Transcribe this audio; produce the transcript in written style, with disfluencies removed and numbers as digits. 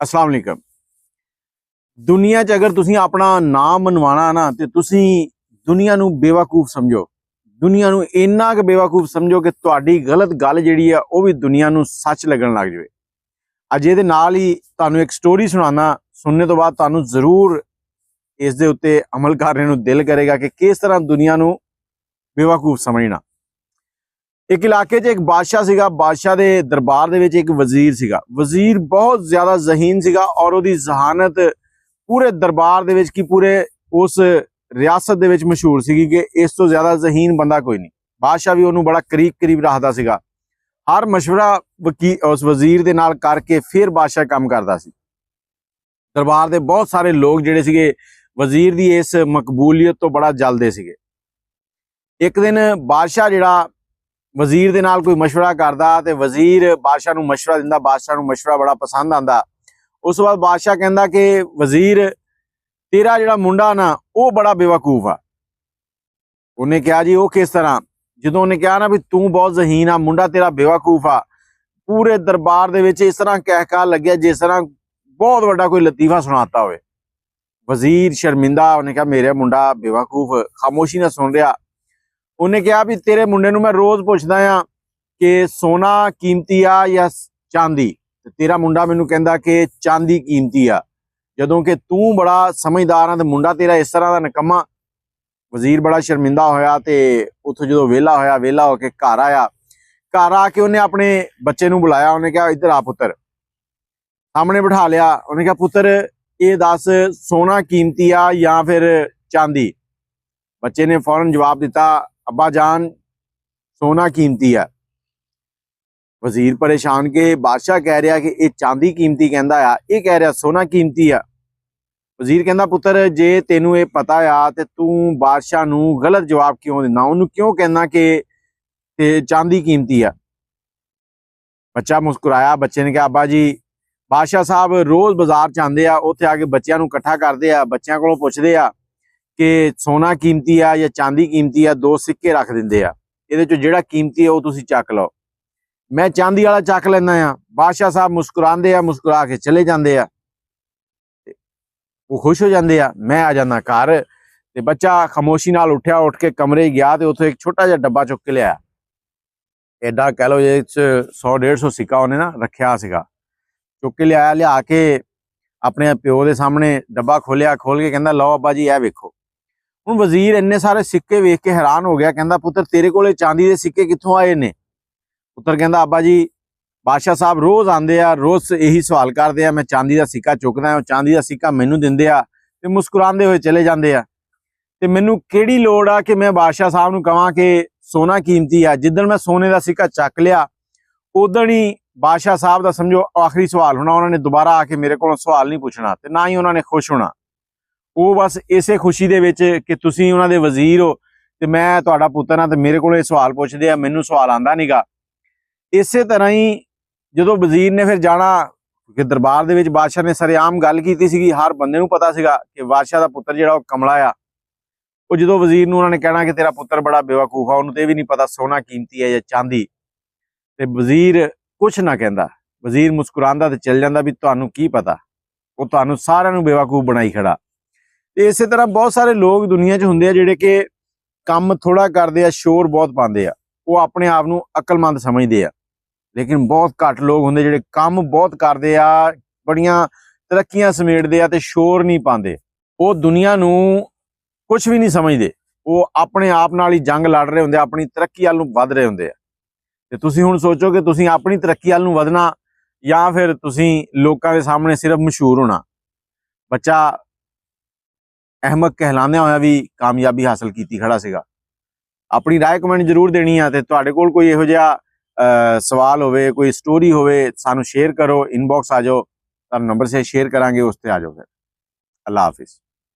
अस्सलाम वालेकुम। दुनिया च अगर तुसीं अपना नाम मनवाना ना ते तुसीं दुनिया नूं बेवकूफ समझो। दुनिया नूं इन्ना क बेवकूफ समझो कि तुहाडी गलत गल जिहड़ी आ ओह भी दुनिया नूं सच लगन लग जावे। अज इहदे नाल ही तुहानूं एक स्टोरी सुणाना, सुनने तो बाद तुहानूं जरूर इस दे उत्ते अमल करने नूं दिल करेगा कि किस तरह दुनिया नूं बेवकूफ समझना। एक इलाके 'च एक बादशाह सीगा। बादशाह दे दरबार दे विच एक वजीर सीगा। वजीर बहुत ज़्यादा ज़हीन सीगा और उहदी ज़हानत पूरे दरबार दे विच कि पूरे उस रियासत दे विच मशहूर सीगी कि इस तो ज़्यादा ज़हीन बंदा कोई नहीं। बादशाह भी उहनूं बड़ा करीब रखदा सीगा। हर मशवरा उस वजीर दे नाल करके फिर बादशाह काम करदा सी। दरबार दे बहुत सारे लोग जिहड़े सीगे वजीर दी इस मकबूलियत तो बड़ा जलदे सीगे। एक दिन बादशाह जिहड़ा वजीर दे नाल कोई मशवरा करदा ते वजीर बादशाह नूं मशवरा दिंदा। बादशाह नूं मशवरा बड़ा पसंद आंदा। उस तो बाद बादशाह कहंदा कि वजीर तेरा जिहड़ा मुंडा ना वो बड़ा बेवकूफ आ। उन्हें कहा जी वो किस तरह? जदों उन्हें कहा ना भी तू बहुत ज़हीन आ, मुंडा तेरा बेवकूफ आ, पूरे दरबार दे विच इस तरह कहका लग्या जिस तरह बहुत वड्डा कोई लतीफा सुनाता होवे। वजीर शर्मिंदा, उन्हें कहा मेरा मुंडा बेवकूफ खामोशी ना सुन रहा। उन्हें कहा भी तेरे मुंडे नूं मैं रोज़ पुछदा आ कि सोना कीमती आ या चांदी, तेरा मुंडा मैनूं कहंदा कि चांदी कीमती आ, जदों कि तू बड़ा समझदार आ ते मुंडा तेरा इस तरह दा निकम्मा। वजीर बड़ा शर्मिंदा होया ते उत्थों जदों वेला होके घर आया। घर आके उन्हें अपने बच्चे नूं बुलाया। उन्हें कहा इधर आ पुत्तर, सामने बिठा लिया। उन्हें कहा पुत्तर ये दस सोना कीमती आ या फिर चांदी? बच्चे ने फौरन जवाब दिता अब्बा जान सोना कीमती है। वजीर परेशान के बादशाह कह रहा कि ये चांदी कीमती कहंदा आ, ये कह रहा सोना कीमती आ। वजीर कहंदा पुत्तर जे तेनू ये पता आ ते तू बादशाह नूं गलत जवाब क्यों दिंदा? उन्होंने क्यों कहना कि चांदी कीमती आ? बच्चा मुस्कुराया। बच्चे ने कहा अब्बा जी बादशाह साहब रोज़ बाजार च आंदे आ, उत्थे आके बच्चों नूं इकट्ठा करदे आ, बच्चों कोलों पुछदे आ कि सोना कीमती आ या चांदी कीमती आ, दो सिक्के रख दिंदे आ, इहदे चों जिहड़ा कीमती है वो तुसीं चक लो। मैं चांदी वाला चक लैना आ। बादशाह साहब मुस्कुरांदे आ, मुस्कुरा के चले जाते आ, वो खुश हो जाते आ। मैं आ जाना घर ते बच्चा खामोशी नाल उठ्या, उठ के कमरे गया तो उत्थों एक छोटा जिहा डब्बा चुक के लिया। एडा कह लो जे 100-150 सिक्का उन्हें ना रखिया सीगा। चुक के लिया के अपने प्यो के सामने डब्बा खोलिया। खोल के कहंदा लो अब्बा जी ए वेखो। हुण वजीर इन्ने सारे सिक्के वेख के हैरान हो गया। कहंदा पुत्तर तेरे कोले चांदी के सिक्के कित्थों आए ने? पुत्तर कहंदा अब्बा जी बादशाह साहब रोज़ आंदे आ, रोज़ यही सवाल करदे आ, मैं चांदी का सिक्का चुकदा आ, चांदी का सिक्का मैनूं दिंदे आ ते मुस्कुरांदे होए चले जांदे आ, ते मैनूं किहड़ी लोड़ आ कि मैं बादशाह साहब नूं कहां कि सोना कीमती आ? जिद्दण मैं सोने का सिक्का चक लिया उदण ही बादशाह साहब का समझो आखिरी सवाल होना। उन्होंने दोबारा आके मेरे को सवाल नहीं पूछना ते ना ही उन्होंने खुश होना। वो बस इसे खुशी दे विच कि तुसीं उन्हां दे वजीर हो ते मैं तुहाडा पुत्तर हां ते मेरे कोल सवाल पुछदे आ, मैनूं सवाल आंदा नहींगा। इसे तरह ही जदों वजीर ने फिर जाना कि दरबार दे विच बादशाह ने सरेआम गल कीती सीगी, हर बंदे नूं पता सीगा कि बादशाह दा पुत्तर जिहड़ा ओह कमला आ। वो जदों वजीर नूं उन्होंने कहना कि तेरा पुत्तर बड़ा बेवकूफ आ, उहनूं ते भी नहीं पता सोना कीमती है या चांदी, ते वजीर कुछ ना कहंदा। वजीर मुस्कुरांदा ते चल जांदा भी तुहानूं की पता, वो तुहानूं सारिआं नूं बेवकूफ बनाई खड़ा। ते इसे तरह बहुत सारे लोग दुनिया च हुंदे आ जिहड़े कि काम थोड़ा करदे आ, शोर बहुत पांदे आ, वो अपने आप नूं अकलमंद समझदे आ। लेकिन बहुत घट लोग होंगे जिहड़े काम बहुत करते आ, बड़ियां तरक्कियां समेटते आ ते शोर नहीं पाते। वो दुनिया नूं कुछ भी नहीं समझते, वो अपने आप नाल ही जंग लड़ रहे होंगे, अपनी तरक्की वाल नूं वध रहे होंगे। ते तुसीं हुण सोचो कि तुसीं अपनी तरक्की वाल नूं वधना या फिर तुसीं लोकां दे सामने सिर्फ मशहूर होना। बच्चा अहमक कहलांदियां होया भी कामयाबी हासिल कीती खड़ा सीगा। अपनी राय कमेंट जरूर देनी है ते तुहाडे कोल कोई इहो जिहा सवाल होवे, कोई स्टोरी होवे, सानू शेयर करो, इनबॉक्स आ जाओ, तुहानू नंबर से शेयर करांगे, उस ते आ जाओ। फिर अल्लाह हाफिज़।